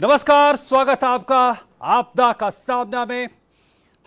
नमस्कार, स्वागत है आपका आपदा का सामना में।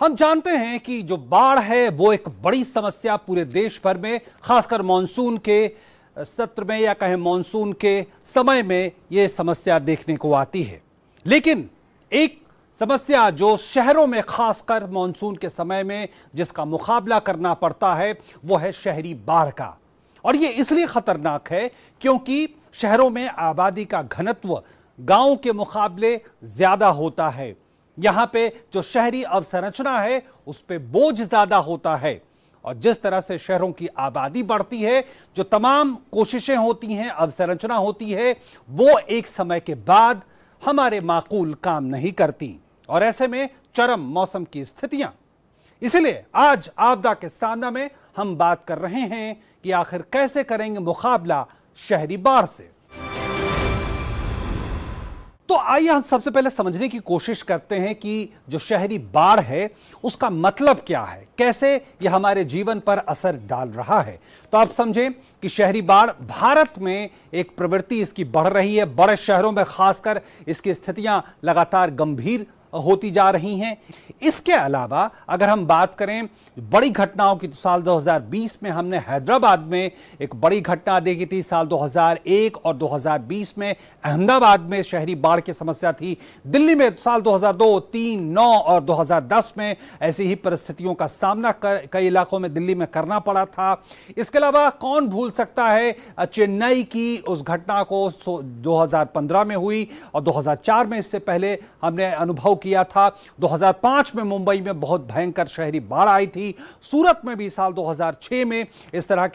हम जानते हैं कि जो बाढ़ है वो एक बड़ी समस्या पूरे देश भर में, खासकर मॉनसून के सत्र में या कहें मॉनसून के समय में ये समस्या देखने को आती है। लेकिन एक समस्या जो शहरों में खासकर मॉनसून के समय में जिसका मुकाबला करना पड़ता है वो है शहरी बाढ़ का। और ये इसलिए खतरनाक है क्योंकि शहरों में आबादी का घनत्व गांव के मुकाबले ज्यादा होता है। यहां पे जो शहरी अवसंरचना है उस पे बोझ ज्यादा होता है। और जिस तरह से शहरों की आबादी बढ़ती है, जो तमाम कोशिशें होती हैं, अवसंरचना होती है, वो एक समय के बाद हमारे माकूल काम नहीं करती और ऐसे में चरम मौसम की स्थितियां। इसलिए आज आपदा के सामना में हम बात कर रहे हैं कि आखिर कैसे करेंगे मुकाबला शहरी बाढ़ से। तो आइए हम सबसे पहले समझने की कोशिश करते हैं कि जो शहरी बाढ़ है उसका मतलब क्या है, कैसे यह हमारे जीवन पर असर डाल रहा है। तो आप समझें कि शहरी बाढ़ भारत में एक प्रवृत्ति इसकी बढ़ रही है। बड़े शहरों में खासकर इसकी स्थितियां लगातार गंभीर होती जा रही हैं। इसके अलावा अगर हम बात करें बड़ी घटनाओं की, तो साल 2020 में हमने हैदराबाद में एक बड़ी घटना देखी थी। साल 2001 और 2020 में अहमदाबाद में शहरी बाढ़ की समस्या थी। दिल्ली में साल 2002, 3, 9 और 2010 में ऐसी ही परिस्थितियों का सामना कई इलाकों में दिल्ली में करना पड़ा था। इसके अलावा कौन भूल सकता है चेन्नई की उस घटना को 2015 में हुई और 2004 में इससे पहले हमने अनुभव किया था। 2005 में मुंबई में बहुत भयंकर शहरी बाढ़ आई थी। सूरत में भी साल 2006 में इस तरह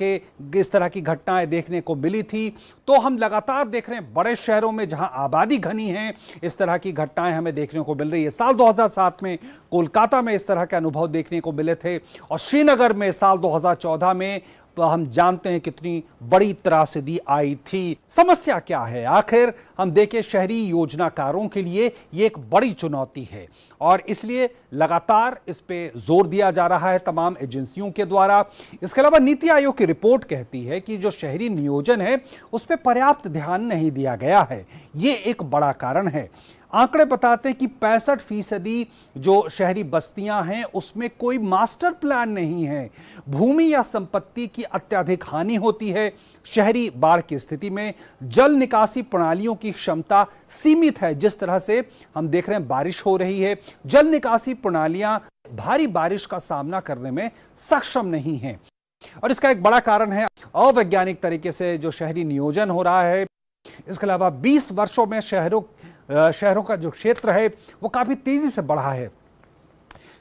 की घटनाएं देखने को मिली थी। तो हम लगातार देख रहे हैं बड़े शहरों में जहां आबादी घनी है इस तरह की घटनाएं हमें देखने को मिल रही है। साल 2007 में कोलकाता में इस तरह के अनुभव देखने को मिले थे और श्रीनगर में साल 2014 में हम जानते हैं कितनी बड़ी त्रासदी आई थी। समस्या क्या है आखिर? हम देखें, शहरी योजनाकारों के लिए ये एक बड़ी चुनौती है और इसलिए लगातार इस पे जोर दिया जा रहा है तमाम एजेंसियों के द्वारा। इसके अलावा नीति आयोग की रिपोर्ट कहती है कि जो शहरी नियोजन है उस पर पर्याप्त ध्यान नहीं दिया गया है। ये एक बड़ा कारण है। आंकड़े बताते हैं कि 65% जो शहरी बस्तियां हैं उसमें कोई मास्टर प्लान नहीं है। भूमि या संपत्ति की अत्यधिक हानि होती है। शहरी बाढ़ की स्थिति में जल निकासी प्रणालियों की क्षमता सीमित है। जिस तरह से हम देख रहे हैं बारिश हो रही है, जल निकासी प्रणालियां भारी बारिश का सामना करने में सक्षम नहीं हैं और इसका एक बड़ा कारण है अवैज्ञानिक तरीके से जो शहरी नियोजन हो रहा है। इसके अलावा 20 वर्षों में शहरों का जो क्षेत्र है वो काफी तेजी से बढ़ा है।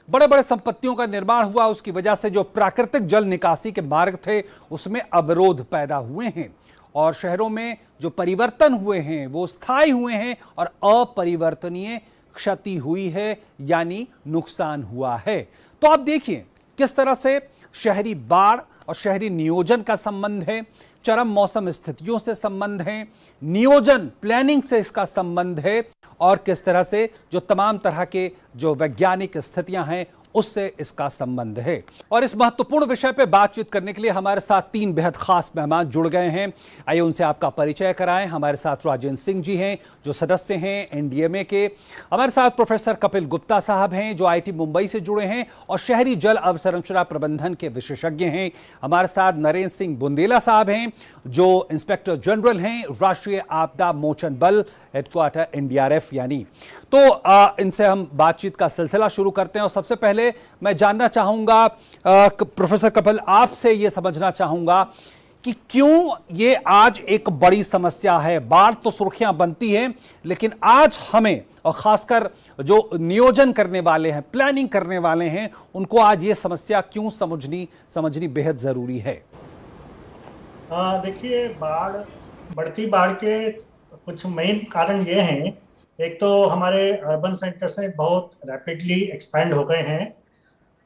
बड़े बड़े संपत्तियों का निर्माण हुआ, उसकी वजह से जो प्राकृतिक जल निकासी के मार्ग थे उसमें अवरोध पैदा हुए हैं और शहरों में जो परिवर्तन हुए हैं वो स्थायी हुए हैं और अपरिवर्तनीय क्षति हुई है, यानी नुकसान हुआ है। तो आप देखिए किस तरह से शहरी बाढ़ और शहरी नियोजन का संबंध है, चरम मौसम स्थितियों से संबंध है, नियोजन प्लानिंग से इसका संबंध है और किस तरह से जो तमाम तरह के जो वैज्ञानिक स्थितियां हैं उससे इसका संबंध है। और इस महत्वपूर्ण विषय पे बातचीत करने के लिए हमारे साथ 3 बेहद खास मेहमान जुड़ गए हैं। आइए उनसे आपका परिचय कराएं। हमारे साथ राजेंद्र सिंह जी हैं जो सदस्य हैं एनडीएमए के। हमारे साथ प्रोफेसर कपिल गुप्ता साहब हैं जो आईटी मुंबई से जुड़े हैं और शहरी जल अवसंरचना प्रबंधन के विशेषज्ञ हैं। हमारे साथ नरेंद्र सिंह बुंदेला साहब हैं जो इंस्पेक्टर जनरल हैं राष्ट्रीय आपदा मोचन बल हेडक्वार्टर एनडीआरएफ यानी। तो इनसे हम बातचीत का सिलसिला शुरू करते हैं और सबसे पहले मैं जानना चाहूंगा प्रोफेसर कपिल, आपसे यह समझना चाहूंगा कि क्यों ये आज एक बड़ी समस्या है। बाढ़ तो सुर्खियां बनती हैं लेकिन आज हमें और खासकर जो नियोजन करने वाले हैं, प्लानिंग करने वाले हैं, उनको आज ये समस्या क्यों समझनी बेहद जरूरी है। देखिए, बढ़ती बाढ़ के कुछ मेन कारण ये हैं। एक तो हमारे अर्बन सेंटर्स में बहुत रैपिडली एक्सपैंड हो गए हैं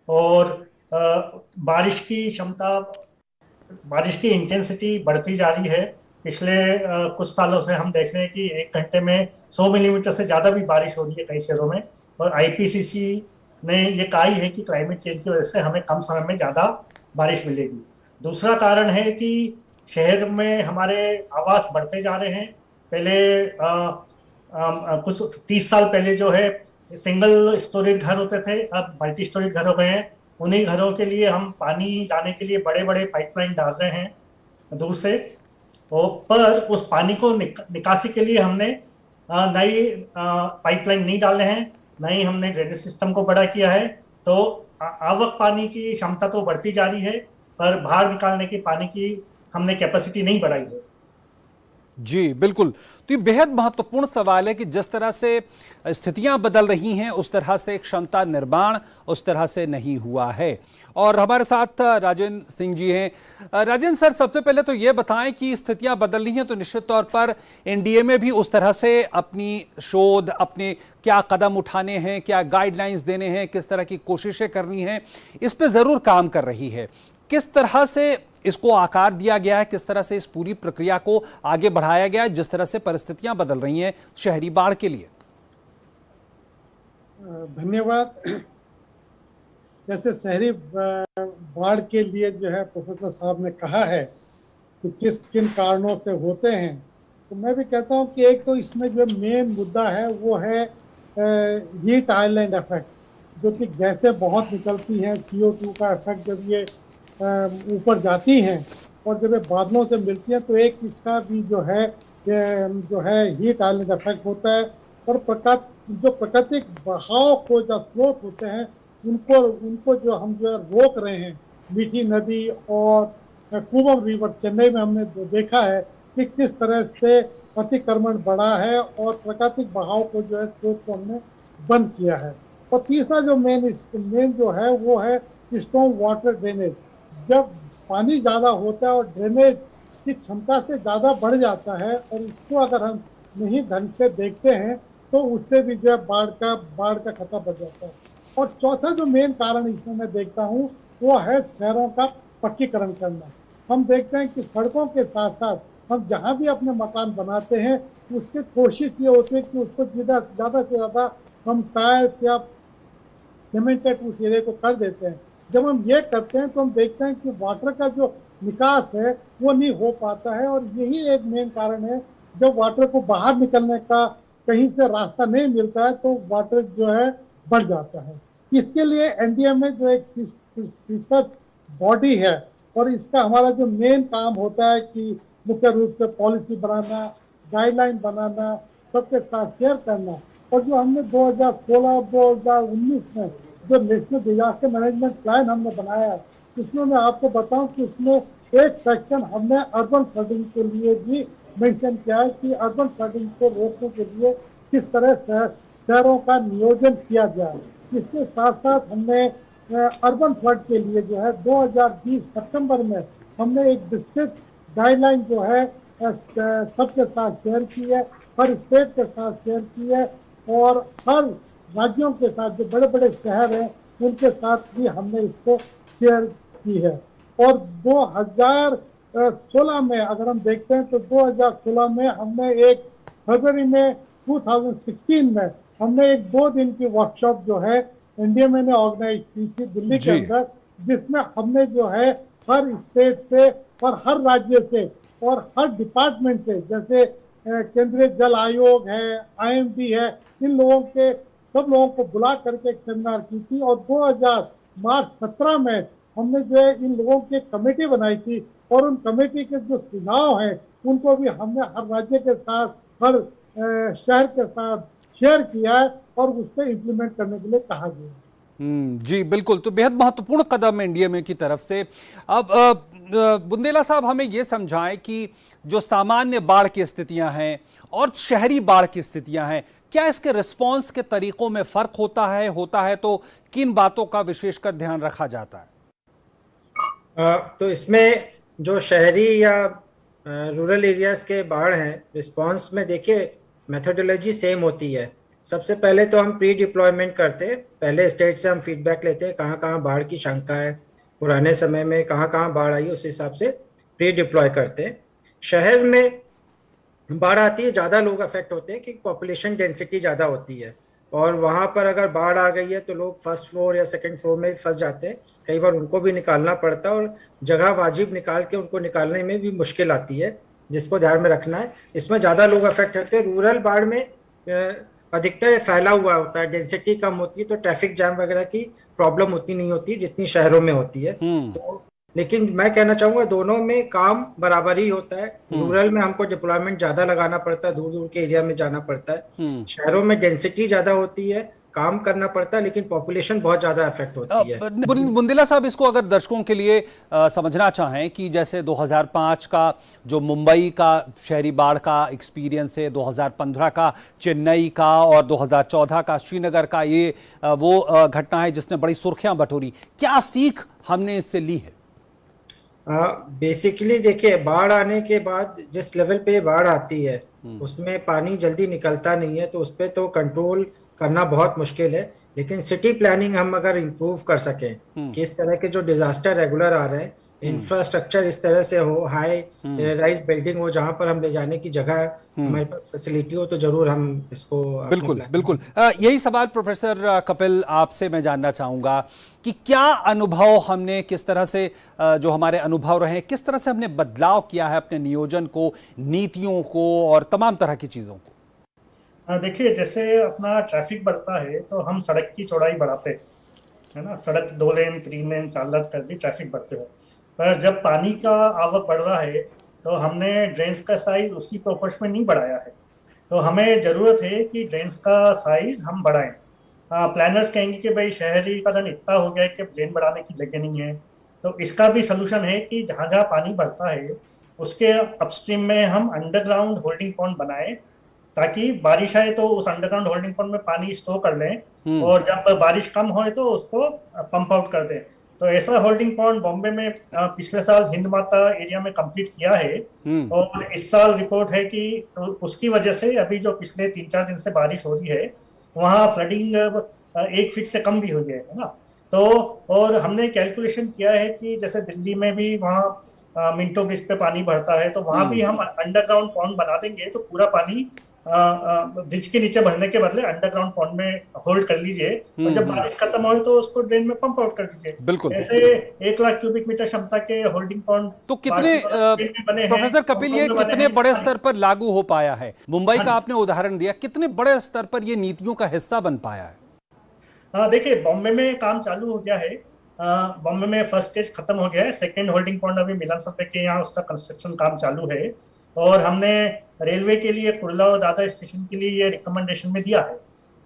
और बारिश की इंटेंसिटी बढ़ती जा रही है। पिछले कुछ सालों से हम देख रहे हैं कि 1 घंटे में 100 मिलीमीटर से ज़्यादा भी बारिश हो रही है कई शहरों में और आईपीसीसी ने ये कहा है कि क्लाइमेट चेंज की वजह से हमें कम समय में ज़्यादा बारिश मिलेगी। दूसरा कारण है कि शहर में हमारे आवास बढ़ते जा रहे हैं। पहले कुछ 30 साल पहले जो है सिंगल स्टोरेज घर होते थे, अब मल्टी स्टोरेज घर हो गए हैं। उन्हीं घरों के लिए हम पानी लाने के लिए बड़े बड़े पाइपलाइन डाल रहे हैं दूर से। पर उस पानी को निकासी के लिए हमने नई पाइपलाइन नहीं डाले हैं, न ही हमने ड्रेनेज सिस्टम को बड़ा किया है। तो आवक पानी की क्षमता तो बढ़ती जा रही है, पर बाहर निकालने की पानी की हमने कैपेसिटी नहीं बढ़ाई है। जी बिल्कुल। तो ये बेहद महत्वपूर्ण सवाल है कि जिस तरह से स्थितियां बदल रही हैं उस तरह से क्षमता निर्माण उस तरह से नहीं हुआ है। और हमारे साथ राजेंद्र सिंह जी हैं। राजेंद्र सर, सबसे पहले तो ये बताएं कि स्थितियां बदल रही हैं तो निश्चित तौर पर एनडीए में भी उस तरह से अपनी शोध, अपने क्या कदम उठाने हैं, क्या गाइडलाइंस देने हैं, किस तरह की कोशिशें करनी हैं, इस पे जरूर काम कर रही है। किस तरह से इसको आकार दिया गया है, किस तरह से इस पूरी प्रक्रिया को आगे बढ़ाया गया है जिस तरह से परिस्थितियां बदल रही हैं शहरी बाढ़ के लिए? धन्यवाद। जैसे शहरी बाढ़ के लिए जो है प्रोफेसर साहब ने कहा है कि किस किन कारणों से होते हैं, तो मैं भी कहता हूं कि एक तो इसमें जो मेन मुद्दा है वो है हीट आइलैंड इफेक्ट, जो कि गैसें बहुत निकलती हैं, CO2 का इफेक्ट जब ये ऊपर जाती हैं और जब ये बादलों से मिलती हैं तो एक इसका भी जो है हीट आइलैंड इफेक्ट होता है। और जो प्राकृतिक बहाव को जो स्रोत होते हैं उनको जो हम जो है रोक रहे हैं, मीठी नदी और कूवम रिवर चेन्नई में हमने देखा है कि किस तरह से अतिक्रमण बढ़ा है और प्राकृतिक बहाव को जो है स्रोत को हमने बंद किया है। और तीसरा जो मेन जो है वो है स्टॉर्म वाटर ड्रेनेज। जब पानी ज़्यादा होता है और ड्रेनेज की क्षमता से ज़्यादा बढ़ जाता है और इसको अगर हम नहीं ढंग से देखते हैं तो उससे भी जो है बाढ़ का खतरा बढ़ जाता है। और चौथा जो मेन कारण इसमें मैं देखता हूँ वो है शहरों का पक्कीकरण करना। हम देखते हैं कि सड़कों के साथ साथ हम जहाँ भी अपने मकान बनाते हैं उसकी कोशिश ये होती है कि उसको ज़्यादा से ज़्यादा हम टाइल्स या सीमेंटेड उस एरिया को कर देते हैं। जब हम ये करते हैं तो हम देखते हैं कि वाटर का जो निकास है वो नहीं हो पाता है और यही एक मेन कारण है। जब वाटर को बाहर निकलने का कहीं से रास्ता नहीं मिलता है तो वाटर जो है बढ़ जाता है। इसके लिए एनडीए में जो एक रिसर्च बॉडी है और इसका हमारा जो मेन काम होता है कि मुख्य रूप से पॉलिसी बनाना, गाइडलाइन बनाना, सबके साथ शेयर करना। और जो हमने 2016-2019 में जो नेशनल डिजास्टर मैनेजमेंट प्लान हमने बनाया है उसमें मैं आपको बताऊं कि उसमें एक सेक्शन हमने अर्बन फ्लडिंग के लिए भी मेंशन किया है कि अर्बन फ्लडिंग को रोकने के लिए किस तरह शहरों का नियोजन किया जाए। इसके साथ साथ हमने अर्बन फ्लड के लिए जो है 2020 सितंबर में हमने एक डिस्ट्रिक्ट गाइडलाइन जो है सबके साथ शेयर की है, हर स्टेट के साथ शेयर की है और हर राज्यों के साथ जो बड़े बड़े शहर हैं उनके साथ भी हमने इसको शेयर की है। और 2016 में अगर हम देखते हैं तो 2016 में हमने एक फरवरी में 2016 में हमने एक 2 दिन की वर्कशॉप जो है इंडिया में ऑर्गेनाइज की थी दिल्ली के अंदर, जिसमें हमने जो है हर स्टेट से और हर राज्य से और हर डिपार्टमेंट से, जैसे केंद्रीय जल आयोग है, IMD है, इन लोगों के सब लोगों को बुला करके एक सेमिनार की थी। और 2017 में हमने जो है इन लोगों की कमेटी बनाई थी और उन कमेटी के जो सुझाव हैं उनको भी हमने हर राज्य के साथ, हर शहर के साथ शेयर किया है और उस पर इम्प्लीमेंट करने के लिए कहा गया है। जी बिल्कुल। तो बेहद महत्वपूर्ण कदम एनडीए की तरफ से। अब बुंदेला साहब हमें यह समझाएं कि जो सामान्य बाढ़ की स्थितियां हैं और शहरी बाढ़ की स्थितियां हैं, क्या इसके रिस्पांस के तरीकों में फर्क होता है तो किन बातों का विशेषकर ध्यान रखा जाता है? तो इसमें जो शहरी या रूरल एरियाज के बाढ़ हैं, रिस्पांस में देखिए मेथोडोलॉजी सेम होती है। सबसे पहले तो हम प्री डिप्लॉयमेंट करते हैं, पहले स्टेट से हम फीडबैक लेते हैं कहाँ कहाँ बाढ़ की शंका है, पुराने समय में कहाँ कहाँ बाढ़ आई, उस हिसाब से प्री डिप्लॉय करते हैं। शहर में बाढ़ आती है, ज़्यादा लोग अफेक्ट होते हैं कि पॉपुलेशन डेंसिटी ज़्यादा होती है और वहाँ पर अगर बाढ़ आ गई है तो लोग फर्स्ट फ्लोर या सेकंड फ्लोर में फंस जाते हैं, कई बार उनको भी निकालना पड़ता है और जगह वाजिब निकाल के उनको निकालने में भी मुश्किल आती है, जिसको ध्यान में रखना है। इसमें ज़्यादा लोग अफेक्ट होते हैं। रूरल बाढ़ में अधिकतर फैला हुआ होता है, डेंसिटी कम होती है, तो ट्रैफिक जाम वगैरह की प्रॉब्लम उतनी नहीं होती जितनी शहरों में होती है। तो लेकिन मैं कहना चाहूंगा दोनों में काम बराबर ही होता है। रूरल में हमको डिप्लॉयमेंट ज्यादा लगाना पड़ता है, दूर दूर के एरिया में जाना पड़ता है। शहरों में डेंसिटी ज्यादा होती है, काम करना पड़ता है, लेकिन पॉपुलेशन बहुत ज्यादा अफेक्ट होती है। बुंदेला साहब, इसको अगर दर्शकों के लिए समझना चाहें कि जैसे 2005 का जो मुंबई का शहरी बाढ़ का एक्सपीरियंस है, 2015 का चेन्नई का और 2014 का श्रीनगर का, ये वो घटना है जिसने बड़ी सुर्खियां बटोरी, क्या सीख हमने इससे ली है? बेसिकली देखिए, बाढ़ आने के बाद जिस लेवल पे बाढ़ आती है उसमें पानी जल्दी निकलता नहीं है, तो उस पर तो कंट्रोल करना बहुत मुश्किल है। लेकिन सिटी प्लानिंग हम अगर इम्प्रूव कर सकें कि इस तरह के जो डिजास्टर रेगुलर आ रहे हैं, इंफ्रास्ट्रक्चर इस तरह से हो, हाई राइज बिल्डिंग हो जहां पर हम ले जाने की जगह हमारे पास फैसिलिटी हो, तो जरूर हम इसको बिल्कुल बिल्कुल यही सवाल प्रोफेसर कपिल आपसे मैं जानना चाहूंगा कि क्या अनुभव हमने, किस तरह से जो हमारे अनुभव रहे, किस तरह से हमने बदलाव किया है अपने नियोजन को, नीतियों को और तमाम तरह की चीजों को? देखिए, जैसे अपना ट्रैफिक बढ़ता है तो हम सड़क की चौड़ाई बढ़ाते हैं, है ना। सड़क 2 लेन 3 लेन 4 लेन कर दी, ट्रैफिक बढ़ते हैं। पर जब पानी का आवक बढ़ रहा है तो हमने ड्रेन्स का साइज उसी प्रोपोर्शन में नहीं बढ़ाया है। तो हमें ज़रूरत है कि ड्रेन्स का साइज हम बढ़ाएं। प्लानर्स कहेंगे कि भाई शहरीकरण इतना हो गया है कि ड्रेन बढ़ाने की जगह नहीं है। तो इसका भी सलूशन है कि जहाँ जहाँ पानी बढ़ता है उसके अपस्ट्रीम में हम अंडरग्राउंड होल्डिंग पॉन्ड बनाएं, ताकि बारिश आए तो उस अंडरग्राउंड होल्डिंग पॉन्ड में पानी स्टोर कर लें और जब बारिश कम होए तो उसको पंप आउट कर दें। तो ऐसा होल्डिंग पॉन्ड बॉम्बे में पिछले साल हिंद माता एरिया में कंप्लीट किया है और इस साल रिपोर्ट है कि उसकी वजह से अभी जो पिछले 3-4 दिन से बारिश हो रही है वहाँ फ्लडिंग 1 फीट से कम भी हो गया है ना। तो और हमने कैलकुलेशन किया है कि जैसे दिल्ली में भी वहाँ मिंटो ब्रिज पे पानी बढ़ता है, तो वहाँ भी हम अंडरग्राउंड पॉन्ड बना देंगे तो पूरा पानी ब्रिज के नीचे भरने के बदले अंडरग्राउंड पॉन्ड में होल्ड कर लीजिए और जब बारिश खत्म हो तो उसको ड्रेन में पंप आउट कर दीजिए। बिल्कुल। ऐसे 1 लाख क्यूबिक मीटर क्षमता के होल्डिंग पॉन्ड तो कितने प्रोफेसर कपिल ये कितने बड़े स्तर पर लागू हो पाया है? मुंबई का आपने उदाहरण दिया, कितने बड़े स्तर पर ये नीतियों का हिस्सा बन पाया है? देखिए, बॉम्बे में काम चालू हो गया है। बॉम्बे में फर्स्ट स्टेज खत्म हो गया है, सेकेंड होल्डिंग पॉन्ड अभी मिलन सफे के यहाँ उसका कंस्ट्रक्शन काम चालू है और हमने रेलवे के लिए कुर्ला और दादर स्टेशन के लिए ये रिकमेंडेशन में दिया है।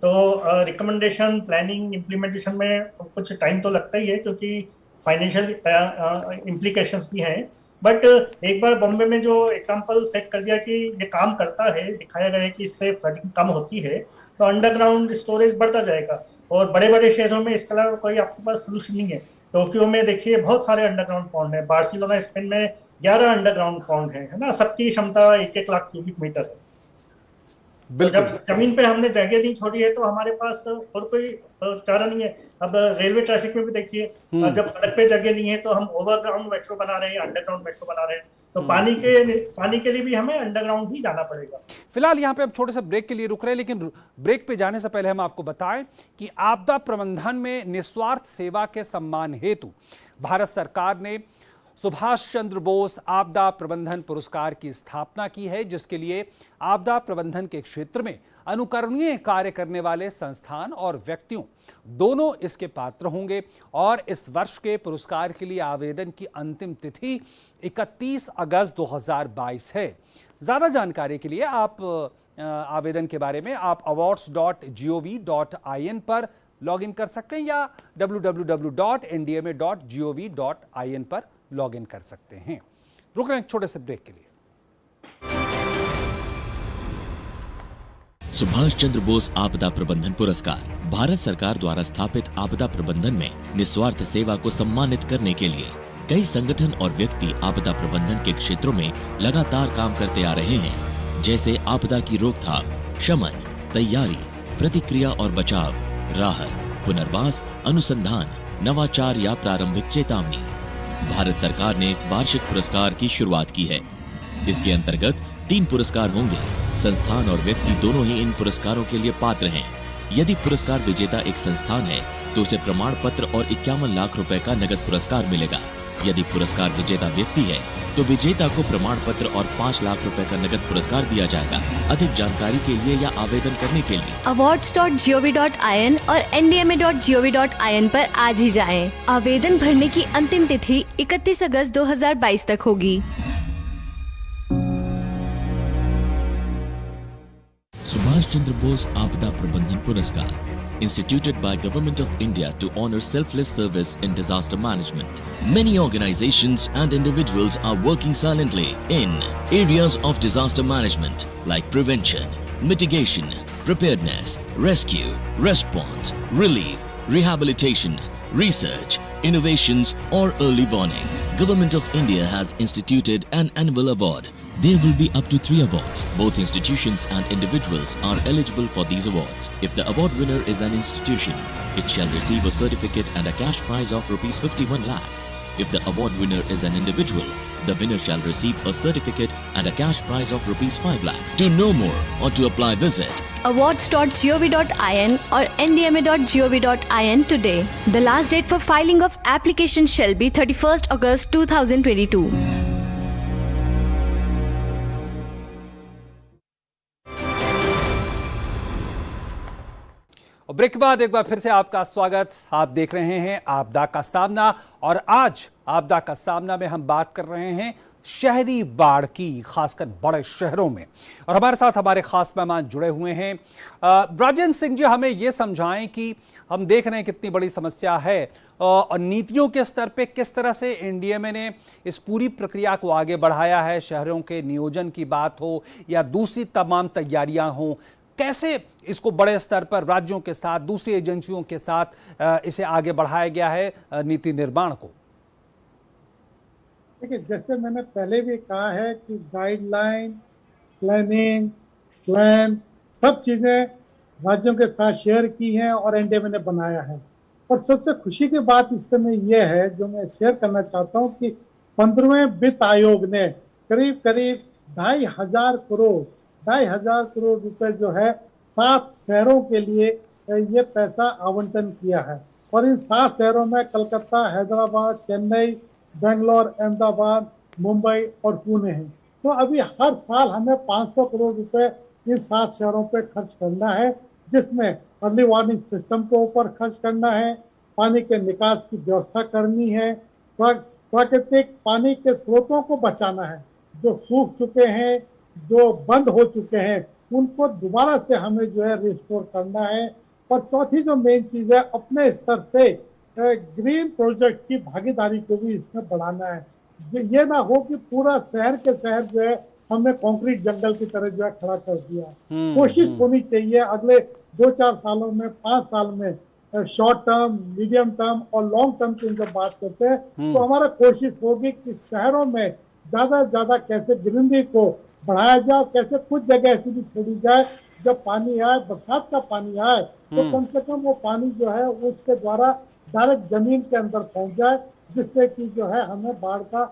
तो रिकमेंडेशन प्लानिंग इम्प्लीमेंटेशन में कुछ टाइम तो लगता ही है क्योंकि फाइनेंशियल इम्प्लीकेशंस भी हैं। बट एक बार बॉम्बे में जो एग्जांपल सेट कर दिया कि ये काम करता है, दिखाया गया है कि इससे फ्लडिंग कम होती है, तो अंडरग्राउंड स्टोरेज बढ़ता जाएगा। और बड़े बड़े शहरों में इसके अलावा कोई आपके पास सोल्यूशन नहीं है। टोक्यो में देखिए बहुत सारे अंडरग्राउंड पॉन्ड है, बार्सिलोना स्पेन में 11 अंडरग्राउंड पॉन्ड है ना। सबकी क्षमता 1-1 लाख क्यूबिक मीटर है। तो जब जमीन पे हमने जगह नहीं छोड़ी है तो हमारे पास और कोई चारा नहीं है। अब रेलवे ट्रैफिक में भी देखिए, जब सड़क पे जगह नहीं है तो हम ओवरग्राउंड मेट्रो बना रहे हैं, अंडरग्राउंड मेट्रो बना रहे हैं। तो पानी के लिए भी हमें अंडरग्राउंड ही जाना पड़ेगा। फिलहाल यहाँ पे हम छोटे से ब्रेक के लिए रुक रहे हैं, लेकिन ब्रेक पे जाने से पहले हम आपको बताएं कि आपदा प्रबंधन में निस्वार्थ सेवा के सम्मान हेतु भारत सरकार ने सुभाष चंद्र बोस आपदा प्रबंधन पुरस्कार की स्थापना की है, जिसके लिए आपदा प्रबंधन के क्षेत्र में अनुकरणीय कार्य करने वाले संस्थान और व्यक्तियों दोनों इसके पात्र होंगे। और इस वर्ष के पुरस्कार के लिए आवेदन की अंतिम तिथि 31 अगस्त 2022 है। ज्यादा जानकारी के लिए आप आवेदन के बारे में आप awards.gov.in पर लॉग इन कर सकते हैं या www.ndma.gov.in पर लॉग इन कर सकते हैं। रुक रहे हैं छोटे से ब्रेक के लिए। सुभाष चंद्र बोस आपदा प्रबंधन पुरस्कार भारत सरकार द्वारा स्थापित आपदा प्रबंधन में निस्वार्थ सेवा को सम्मानित करने के लिए कई संगठन और व्यक्ति आपदा प्रबंधन के क्षेत्रों में लगातार काम करते आ रहे हैं, जैसे आपदा की रोकथाम, शमन, तैयारी, प्रतिक्रिया और बचाव, राहत, पुनर्वास, अनुसंधान, नवाचार या प्रारंभिक चेतावनी। भारत सरकार ने वार्षिक पुरस्कार की शुरुआत की है। इसके अंतर्गत 3 पुरस्कार होंगे। संस्थान और व्यक्ति दोनों ही इन पुरस्कारों के लिए पात्र हैं। यदि पुरस्कार विजेता एक संस्थान है तो उसे प्रमाण पत्र और 51 लाख रुपए का नगद पुरस्कार मिलेगा। यदि पुरस्कार विजेता व्यक्ति है तो विजेता को प्रमाण पत्र और 5 लाख रुपए का नगद पुरस्कार दिया जाएगा। अधिक जानकारी के लिए या आवेदन करने के लिए awards.gov.in और ndma.gov.in पर आज ही जाएं। आवेदन भरने की अंतिम तिथि 31 अगस्त 2022 तक होगी। सुभाष चंद्र बोस आपदा प्रबंधन पुरस्कार, instituted by Government of India to honor selfless service in disaster management. Many organizations and individuals are working silently in areas of disaster management like prevention, mitigation, preparedness, rescue, response, relief, rehabilitation, research, innovations or early warning. Government of India has instituted an annual award. There will be up to 3 awards. Both institutions and individuals are eligible for these awards. If the award winner is an institution, it shall receive a certificate and a cash prize of rupees 51 lakhs. If the award winner is an individual, the winner shall receive a certificate and a cash prize of rupees 5 lakhs. To know more or to apply, visit awards.gov.in or ndma.gov.in today. The last date for filing of application shall be 31st August 2022. और break के बाद एक बार फिर से आपका स्वागत। आप देख रहे हैं आपदा का सामना और आज आपदा का सामना में हम बात कर रहे हैं शहरी बाढ़ की, खासकर बड़े शहरों में। और हमारे साथ हमारे खास मेहमान जुड़े हुए हैं। राजेंद्र सिंह जी, हमें ये समझाएं कि हम देख रहे हैं कितनी बड़ी समस्या है और नीतियों के स्तर पे किस तरह से एनडीएमए ने इस पूरी प्रक्रिया को आगे बढ़ाया है। शहरों के नियोजन की बात हो या दूसरी तमाम तैयारियां हों, कैसे इसको बड़े स्तर पर राज्यों के साथ, दूसरी एजेंसियों के साथ इसे आगे बढ़ाया गया है नीति निर्माण को। देखिए, जैसे मैंने पहले भी कहा है कि गाइडलाइन, प्लानिंग, प्लान सब चीज़ें राज्यों के साथ शेयर की हैं और एनडीएमए ने बनाया है। और सबसे खुशी की बात इस समय यह है, जो मैं शेयर करना चाहता हूं, कि 15वें वित्त आयोग ने करीब करीब 2,500 करोड़ रुपए जो है 7 शहरों के लिए ये पैसा आवंटन किया है। और इन 7 शहरों में कलकत्ता, हैदराबाद, चेन्नई, बेंगलोर, अहमदाबाद, मुंबई और पुणे है। तो अभी हर साल हमें 500 करोड़ रुपए इन 7 शहरों पे खर्च करना है, जिसमें अर्ली वार्निंग सिस्टम के ऊपर खर्च करना है, पानी के निकास की व्यवस्था करनी है, प्राकृतिक पानी के स्रोतों को बचाना है, जो सूख चुके हैं, जो बंद हो चुके हैं, उनको दोबारा से हमें जो है रिस्टोर करना है। और चौथी जो मेन चीज है, अपने स्तर से ग्रीन प्रोजेक्ट की भागीदारी को भी इसमें बढ़ाना है। ये ना हो कि पूरा शहर के शहर जो है हमने कंक्रीट जंगल की तरह जो है खड़ा कर दिया। कोशिश होनी चाहिए अगले 2-4 सालों में, 5 साल में, शॉर्ट टर्म, मीडियम टर्म और लॉन्ग टर्म की जब बात करते हैं, तो हमारा कोशिश होगी कि शहरों में ज्यादा से ज्यादा कैसे ग्रीनरी को बढ़ाया जाए, कैसे कुछ जगह ऐसी भी छोड़ी जाए जब पानी आए, बरसात का पानी आए, तो कम से कम वो पानी जो है उसके द्वारा डायरेक्ट जमीन के अंदर पहुंच जाए, जिससे कि जो है हमें बाढ़ का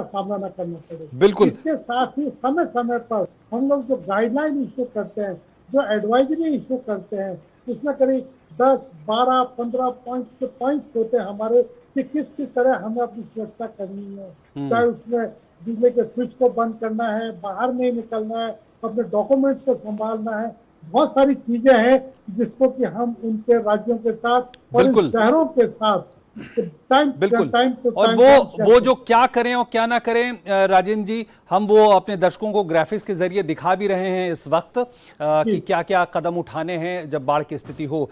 सामना न करना पड़े। बिल्कुल। इसके साथ ही समय समय पर हम लोग जो गाइडलाइन इशू करते हैं, जो एडवाइजरी इशू करते हैं, उसमें करीब 10, 12, 15 पॉइंट्स होते हैं हमारे कि किस तरह हमें अपनी सुरक्षा करनी है। चाहे उसमें बिजली के स्विच को बंद करना है, बाहर नहीं निकलना है, अपने डॉक्यूमेंट्स को संभालना है, बहुत सारी चीजें हैं जिसको कि हम उनके राज्यों के साथ और इन शहरों के साथ बिल्कुल। और वो जो क्या करें और क्या ना करें, राजेंद्र जी, हम वो अपने दर्शकों को ग्राफिक्स के जरिए दिखा भी रहे हैं इस वक्त कि क्या क्या कदम उठाने हैं जब बाढ़ की स्थिति हो।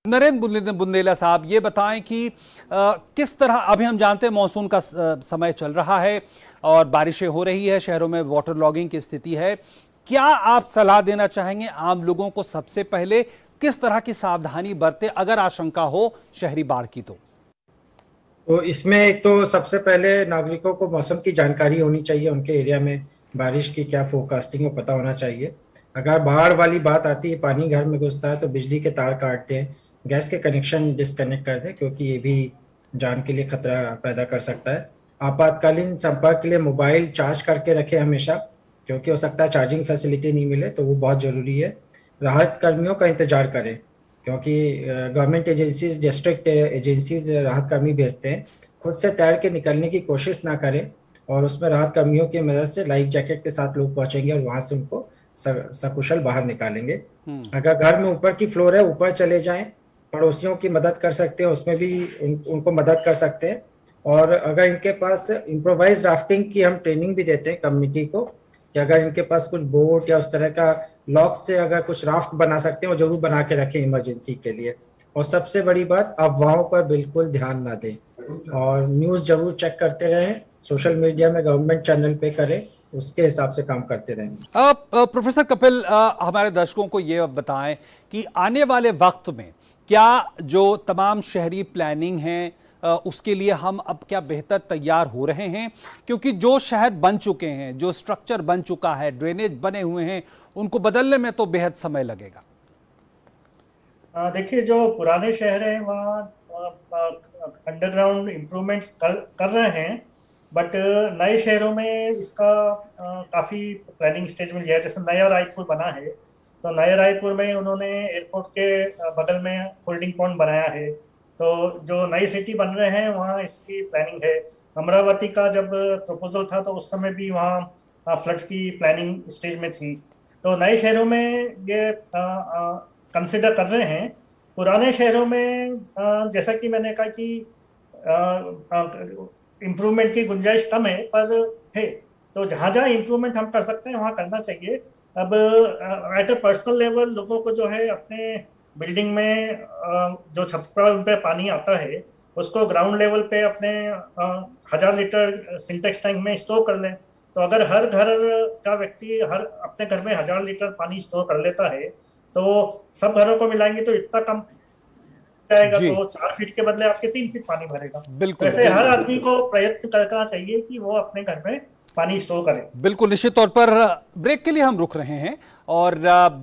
नरेंद्र बुंदेला साहब, ये बताएं कि किस तरह, अभी हम जानते हैं मॉनसून का समय चल रहा है और बारिशें हो रही है, शहरों में वाटर लॉगिंग की स्थिति है, क्या आप सलाह देना चाहेंगे आम लोगों को? सबसे पहले किस तरह की सावधानी बरते अगर आशंका हो शहरी बाढ़ की? तो इसमें एक तो सबसे पहले नागरिकों को मौसम की जानकारी होनी चाहिए, उनके एरिया में बारिश की क्या फोरकास्टिंग को पता होना चाहिए। अगर बाढ़ वाली बात आती है, पानी घर में घुसता है, तो बिजली के तार काट दें, गैस के कनेक्शन डिस्कनेक्ट कर दें, क्योंकि ये भी जान के लिए खतरा पैदा कर सकता है। आपातकालीन संपर्क के लिए मोबाइल चार्ज करके रखें हमेशा, क्योंकि हो सकता है चार्जिंग फैसिलिटी नहीं मिले, तो वो बहुत ज़रूरी है। राहत कर्मियों का इंतजार करें, क्योंकि गवर्नमेंट एजेंसीज, डिस्ट्रिक्ट एजेंसीज राहत कर्मी भेजते हैं। खुद से तैर के निकलने की कोशिश ना करें और उसमें राहत कर्मियों की मदद से लाइफ जैकेट के साथ लोग पहुंचेंगे और वहां से उनको सकुशल बाहर निकालेंगे। अगर घर में ऊपर की फ्लोर है, ऊपर चले जाएं, पड़ोसियों की मदद कर सकते हैं, उसमें भी उनको मदद कर सकते हैं। और अगर इनके पास इम्प्रोवाइज राफ्टिंग की हम ट्रेनिंग भी देते हैं कम्युनिटी को, कि अगर इनके पास कुछ बोट या उस तरह का लॉक से अगर कुछ राफ्ट बना सकते हैं वो जरूर बना के रखें इमरजेंसी के लिए। और सबसे बड़ी बात, अफवाहों पर बिल्कुल ध्यान ना दें और न्यूज़ जरूर चेक करते रहें, सोशल मीडिया में गवर्नमेंट चैनल पे करें, उसके हिसाब से काम करते रहें। प्रोफेसर कपिल, हमारे दर्शकों को ये बताएं कि आने वाले वक्त में क्या जो तमाम शहरी प्लानिंग है उसके लिए हम अब क्या बेहतर तैयार हो रहे हैं, क्योंकि जो शहर बन चुके हैं, जो स्ट्रक्चर बन चुका है, ड्रेनेज बने हुए हैं, उनको बदलने में तो बेहद समय लगेगा। देखिए, जो पुराने शहर हैं वहाँ अंडरग्राउंड इम्प्रूवमेंट्स कर रहे हैं, बट नए शहरों में इसका काफ़ी प्लानिंग स्टेज में लिया है। जैसे नया रायपुर बना है, तो नए रायपुर में उन्होंने एयरपोर्ट के बगल में होल्डिंग पॉन्ड बनाया है। तो जो नई सिटी बन रहे हैं वहाँ इसकी प्लानिंग है। अमरावती का जब प्रपोजल था तो उस समय भी वहाँ फ्लड्स की प्लानिंग स्टेज में थी। तो नए शहरों में ये कंसिडर कर रहे हैं। पुराने शहरों में जैसा कि मैंने कहा कि इम्प्रूवमेंट की गुंजाइश कम है, पर है, तो जहाँ जहाँ इम्प्रूवमेंट हम कर सकते हैं वहाँ करना चाहिए। अब एट अ पर्सनल लेवल लोगों को जो है अपने बिल्डिंग में जो छत पर उन पे पानी आता है उसको ग्राउंड लेवल पे अपने 1000 लीटर सिंटेक्स टैंक में स्टोर कर लें। तो अगर हर घर का व्यक्ति हर अपने घर में 1000 लीटर पानी स्टोर कर लेता है तो सब घरों को मिलाएंगे तो इतना कम जाएगा, तो 4 फीट के बदले आपके 3 फीट पानी भरेगा। बिल्कुल, वैसे हर आदमी को प्रयत्न करना चाहिए कि वो अपने घर में पानी स्टोर करें। बिल्कुल, निश्चित तौर पर ब्रेक के लिए हम रुक रहे हैं और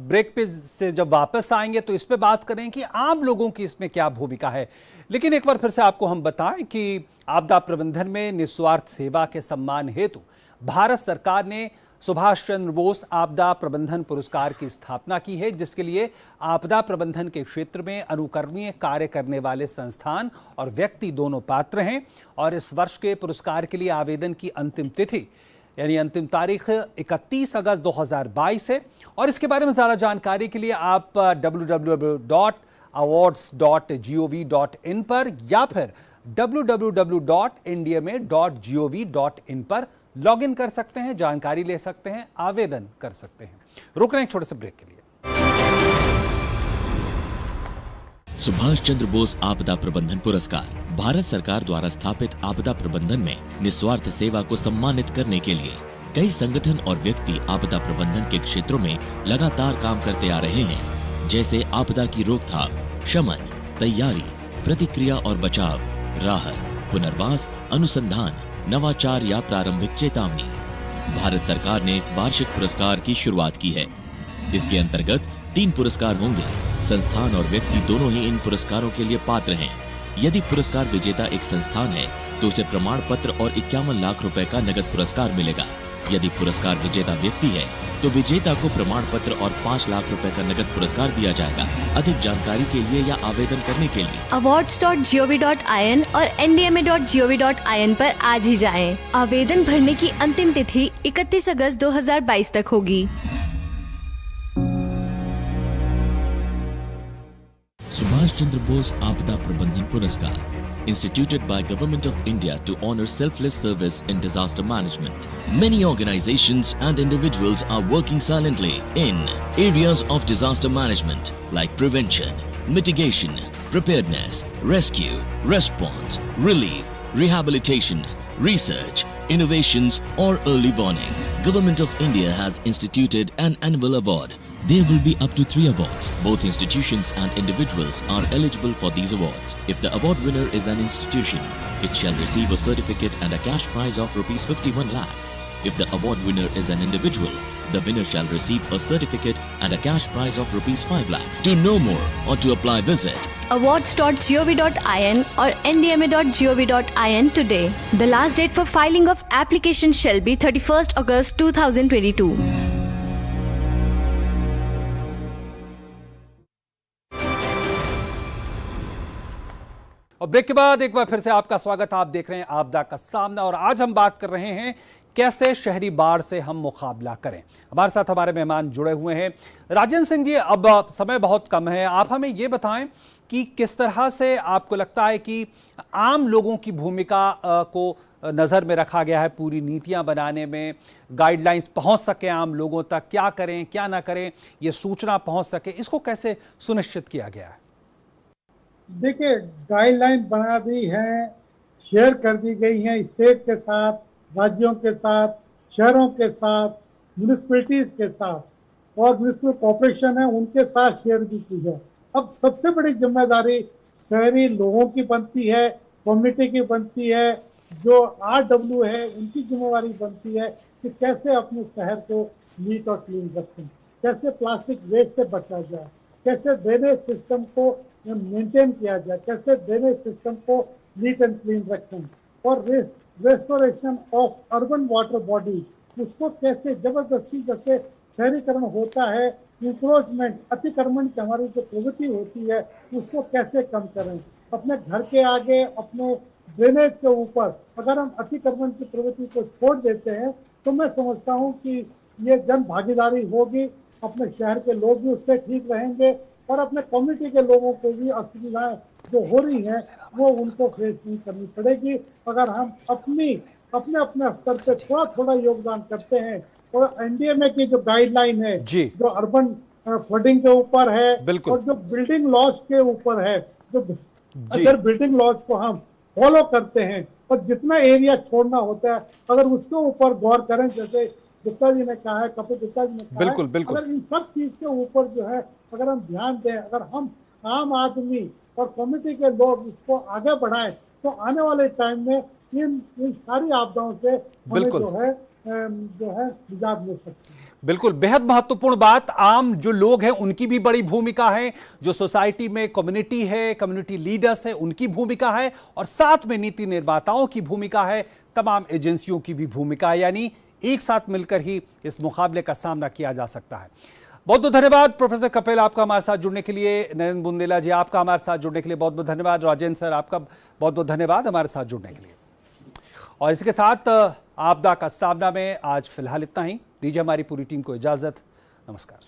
ब्रेक पे से जब वापस आएंगे तो इस पे बात करें कि आम लोगों की इसमें क्या भूमिका है। लेकिन एक बार फिर से आपको हम बताएं कि आपदा प्रबंधन में निस्वार्थ सेवा के सम्मान हेतु भारत सरकार ने सुभाष चंद्र बोस आपदा प्रबंधन पुरस्कार की स्थापना की है, जिसके लिए आपदा प्रबंधन के क्षेत्र में अनुकरणीय कार्य करने वाले संस्थान और व्यक्ति दोनों पात्र हैं। और इस वर्ष के पुरस्कार के लिए आवेदन की अंतिम तिथि यानी अंतिम तारीख 31 अगस्त 2022 है। और इसके बारे में ज़्यादा जानकारी के लिए आप www.awards.gov.in पर या फिर www.indiame.gov.in पर लॉगिन कर सकते हैं, जानकारी ले सकते हैं, आवेदन कर सकते हैं। रुक रहे हैं एक छोटे से ब्रेक के लिए। सुभाष चंद्र बोस आपदा प्रबंधन पुरस्कार भारत सरकार द्वारा स्थापित आपदा प्रबंधन में निस्वार्थ सेवा को सम्मानित करने के लिए कई संगठन और व्यक्ति आपदा प्रबंधन के क्षेत्रों में लगातार काम करते आ रहे हैं, जैसे आपदा की रोकथाम, शमन, तैयारी, प्रतिक्रिया और बचाव, राहत, पुनर्वास, अनुसंधान, नवाचार या प्रारंभिक चेतावनी। भारत सरकार ने वार्षिक पुरस्कार की शुरुआत की है। इसके अंतर्गत 3 पुरस्कार होंगे। संस्थान और व्यक्ति दोनों ही इन पुरस्कारों के लिए पात्र हैं। यदि पुरस्कार विजेता एक संस्थान है तो उसे प्रमाण पत्र और 51 लाख रुपए का नगद पुरस्कार मिलेगा। यदि पुरस्कार विजेता व्यक्ति है तो विजेता को प्रमाण पत्र और 5 लाख रुपए का नगद पुरस्कार दिया जाएगा। अधिक जानकारी के लिए या आवेदन करने के लिए awards.gov.in और ndma.gov.in पर आज ही जाएं। आवेदन भरने की अंतिम तिथि 31 अगस्त 2022 तक होगी। सुभाष चंद्र बोस आपदा प्रबंधन पुरस्कार instituted by Government of India to honor selfless service in disaster management. Many organizations and individuals are working silently in areas of disaster management like prevention, mitigation, preparedness, rescue, response, relief, rehabilitation, research, innovations or early warning. Government of India has instituted an annual award. There will be up to 3 awards. Both institutions and individuals are eligible for these awards. If the award winner is an institution, it shall receive a certificate and a cash prize of Rs 51 lakhs. If the award winner is an individual, the winner shall receive a certificate and a cash prize of Rs 5 lakhs. To know more or to apply, visit awards.gov.in or ndma.gov.in today. The last date for filing of application shall be 31st August 2022. और break के बाद एक बार फिर से आपका स्वागत। आप देख रहे हैं आपदा का सामना और आज हम बात कर रहे हैं कैसे शहरी बाढ़ से हम मुकाबला करें। हमारे साथ हमारे मेहमान जुड़े हुए हैं। राजेंद्र सिंह जी, अब समय बहुत कम है, आप हमें ये बताएं कि किस तरह से आपको लगता है कि आम लोगों की भूमिका को नज़र में रखा गया है पूरी नीतियां बनाने में, गाइडलाइंस पहुंच सके आम लोगों तक, क्या करें क्या ना करें, ये सूचना पहुंच सके, इसको कैसे सुनिश्चित किया गया है? देखिए, गाइडलाइन बना दी है, शेयर कर दी गई है स्टेट के साथ, राज्यों के साथ, शहरों के साथ, म्यूनिसिपैलिटीज के साथ और म्यूनिसिपल कॉर्पोरेशन है उनके साथ शेयर भी की है। अब सबसे बड़ी जिम्मेदारी शहरी लोगों की बनती है, कम्युनिटी की बनती है, जो RW है उनकी जिम्मेवारी बनती है कि कैसे अपने शहर को नीट और क्लीन रखें, कैसे प्लास्टिक वेस्ट से बचा जाए, कैसे ड्रेनेज सिस्टम को मेंटेन किया जाए, कैसे ड्रेनेज सिस्टम को नीट एंड क्लीन रखें और restoration of urban water body उसको कैसे जबरदस्ती जैसे शहरीकरण होता है, इंक्रोचमेंट अतिक्रमण की हमारी जो प्रवृत्ति होती है उसको कैसे कम करें। अपने घर के आगे अपने ड्रेनेज के ऊपर अगर हम अतिक्रमण की प्रवृत्ति को छोड़ देते हैं तो मैं समझता हूँ कि ये जन भागीदारी होगी, अपने शहर के लोग भी उससे ठीक रहेंगे और अपने कम्युनिटी के लोगों को भी असुविधाएं जो हो रही हैं वो उनको फेस नहीं करनी पड़ेगी। अगर हम अपने स्तर पे थोड़ा थोड़ा योगदान करते हैं और NDMA की जो गाइडलाइन है जो अर्बन फ्लडिंग के ऊपर है और जो बिल्डिंग लॉज के ऊपर है, जो अगर बिल्डिंग लॉज को हम फॉलो करते हैं और जितना एरिया छोड़ना होता है अगर उसके ऊपर गौर करें, जैसे गुप्ता जी ने कहा है, कपिल गुप्ता जी ने कहा बिल्कुल, है, बिल्कुल। अगर इन सब चीज के ऊपर जो है अगर हम ध्यान दें, अगर हम आम आदमी और कम्युनिटी के लोग इसको आगे बढ़ाएं तो आने वाले टाइम में इन सारी आपदाओं से हमें जो है निजात मिल सकती है। बिल्कुल, बेहद महत्वपूर्ण बात। आम जो लोग हैं उनकी भी बड़ी भूमिका है, जो सोसाइटी में कम्युनिटी है, कम्युनिटी लीडर्स है, उनकी भूमिका है और साथ में नीति निर्माताओं की भूमिका है, तमाम एजेंसियों की भी भूमिका है, यानी एक साथ मिलकर ही इस मुकाबले का सामना किया जा सकता है। बहुत बहुत धन्यवाद प्रोफेसर कपिल, आपका हमारे साथ जुड़ने के लिए। नरेंद्र बुंदेला जी, आपका हमारे साथ जुड़ने के लिए बहुत बहुत धन्यवाद। राजेंद्र सर, आपका बहुत बहुत धन्यवाद हमारे साथ जुड़ने के लिए। और इसके साथ आपदा का सामना में आज फिलहाल इतना ही। दीजिए हमारी पूरी टीम को इजाजत। नमस्कार।